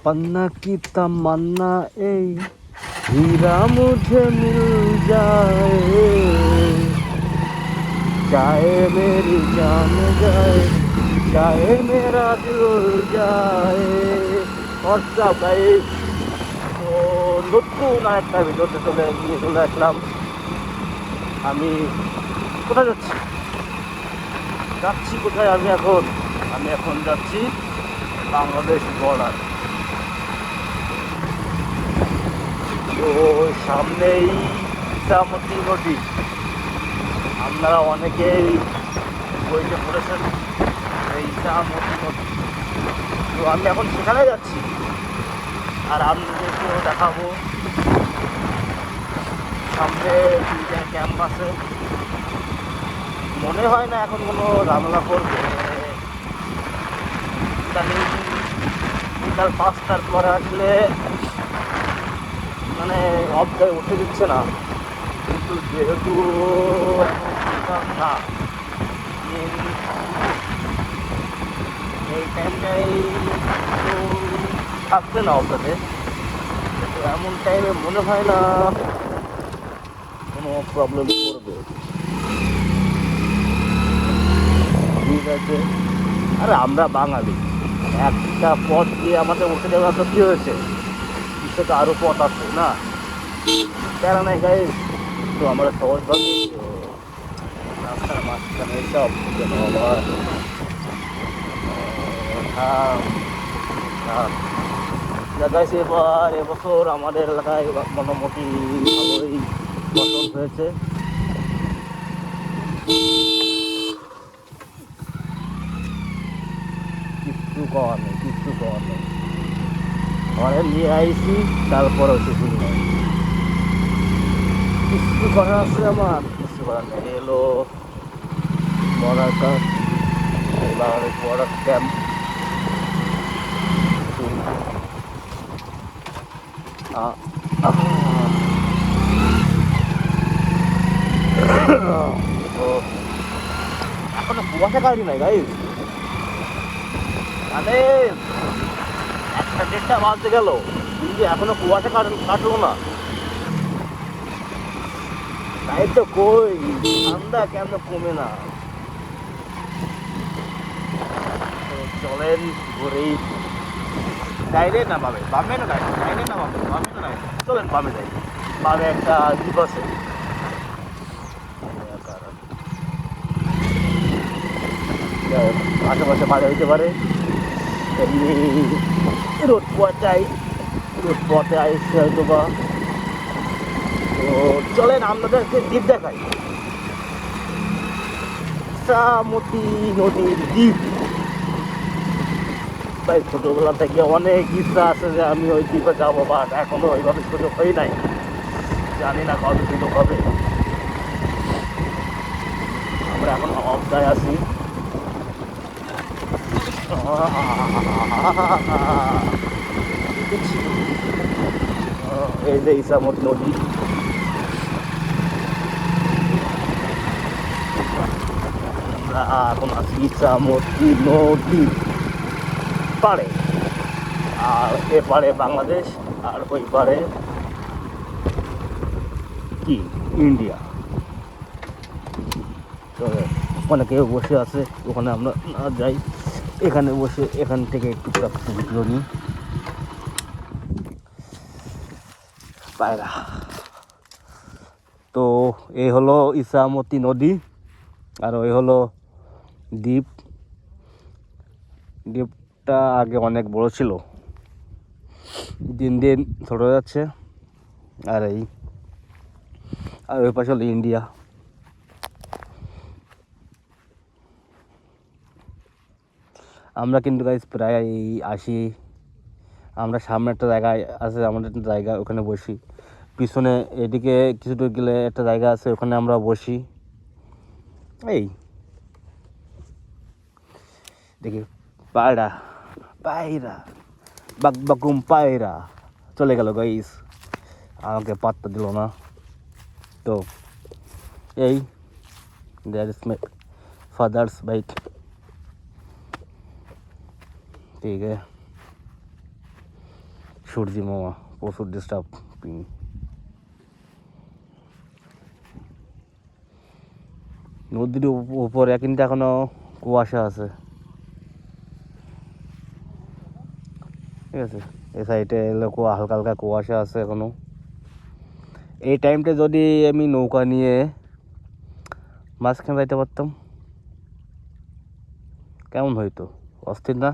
पन्ना की तमन्ना ए हीरा मुझे मिल जाए चाहे मेरी जान जाए चाहे मेरा दिल जाए और सब भाई তো নতুন আরেকটা ভিডিওতে চলে আসলাম। আমি কোথায় যাচ্ছি যাচ্ছি কোথায় আমি এখন যাচ্ছি বাংলাদেশ বর্ডার। তো সামনেই ইছামতি নদী, আপনারা অনেকেই বইতে পড়েছেন এই ইছামতি নদী। তো আমি এখন সেখানে যাচ্ছি আর আপনাদেরকেও দেখাবো। সামনে দুইটা ক্যাম্প আছে, মনে হয় না এখন কোনো ঝামেলা করবে। বিকাল 5টার পরে আসলে মানে অবদায় উঠে দিচ্ছে না, কিন্তু যেহেতু না এই টাইমটাই তো থাকছে না অবদাতে, তো এমন টাইমে মনে হয় না কোনো প্রবলেম করবে। ঠিক আছে, আরে আমরা বাঙালি, একটা পথ দিয়ে আমাদের উঠে যাওয়া তো কী হয়েছে, পিছনে তো আরও পথ আছে না, প্যারা নাই গাই। তো আমরা সহজভাবে রাস্তার মাঝখানে সব যেন আবার গাইছে। এবার এবছর আমাদের এলাকায় মোটামুটি ভালোই ফসল হয়েছে। কিচ্ছু করার নেই, কিচ্ছু করার নেই, ঘরে নিয়ে আইসি তারপরে কিছু নেই, কিছু করার আছে আমার, কিছু করার নেই। এলো বর্ডার কাজ, বাংলাদেশ বর্ডার ক্যাম্প। এখনো কুয়াশা কাটি নাই গাই, মানে 1টা 1:30 বাজতে গেল কিন্তু এখনো কুয়াশা কাটলো না। তাই তো কই ঠান্ডা কেন কমে না। চলেন ঘুরেই, ডাইরে না বামে, বামে না ডাইরে, ডাইরে না বামে, বামে না ডাইরে, চলেন বামে যাই। বামে একটা জিপ আছে, আশেপাশে বাজা হইতে পারে। এমনি রোড পথে আইসে হয়তো বা। তো চলেন আপনাদেরকে দ্বীপ দেখাই, ইছামতি নদীর দ্বীপ। তাই ছোটোবেলা থেকে অনেক ইচ্ছা আছে যে আমি ওই দ্বীপে যাবো, বাট এখনো ওইভাবে সুযোগ হই নাই, জানি না কবে সুযোগ হবে। আমরা এখন অবদায় আছি। এই যে ইছামতি নদী, আমরা এখন আছি ইছামতি নদী পাড়ে, আর এপারে বাংলাদেশ আর ওই পারে কি ইন্ডিয়া। তো ওখানে কেউ বসে আছে, ওখানে আমরা না যাই, এখানে বসে এখান থেকে টুকটাক ভিডিও নিই। পায়রা, তো এই হলো ইছামতি নদী আর ওই হলো দ্বীপ। দ্বীপটা আগে অনেক বড় ছিল, দিন দিন ছোট যাচ্ছে। আর ওই পাশে হলো ইন্ডিয়া। আমরা কিন্তু গাইস প্রায় আসি, আমরা সামনে একটা জায়গায় আছে, আমাদের একটা জায়গা, ওখানে বসি। পিছনে এদিকে কিছু দূর গেলে একটা জায়গা আছে, ওখানে আমরা বসি। এই দেখি পায়রা, পায়রা বাকবাকুম পায়রা চলে গেল গাইস, আমাকে পাত্তা দিল না। তো এই that is my father's bike, ঠিক আছে। সূর্যি মামা প্রচুর ডিস্টার্বিং। নদীর উপরে কিন্তু এখনো কুয়াশা আছে, ঠিক আছে। এই সাইডে এলো হালকা হালকা কুয়াশা আছে এখনো। এই টাইমটা যদি আমি নৌকা নিয়ে মাঝখানে যাইতে পারতাম কেমন হইতো, অস্থির না?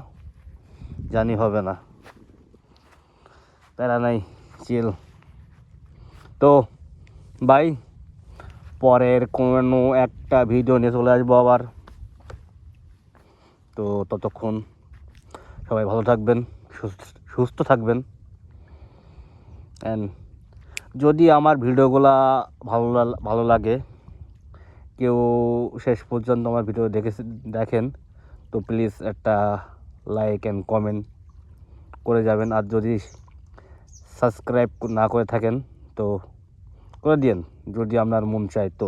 জানি হবে না, প্যারা নাই, চিল। তো ভাই পরের কোনো একটা ভিডিও নিয়ে চলে আসবো আবার। তো ততক্ষণ সবাই ভালো থাকবেন, সুস্থ থাকবেন। অ্যান্ড যদি আমার ভিডিওগুলা ভালো লাগে, কেউ শেষ পর্যন্ত আমার ভিডিও দেখেন, তো প্লিজ একটা লাইক অ্যান্ড কমেন্ট করে যাবেন। আর যদি সাবস্ক্রাইব না করে থাকেন তো করে দিন, যদি আপনার মন চায়। তো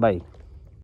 বাই।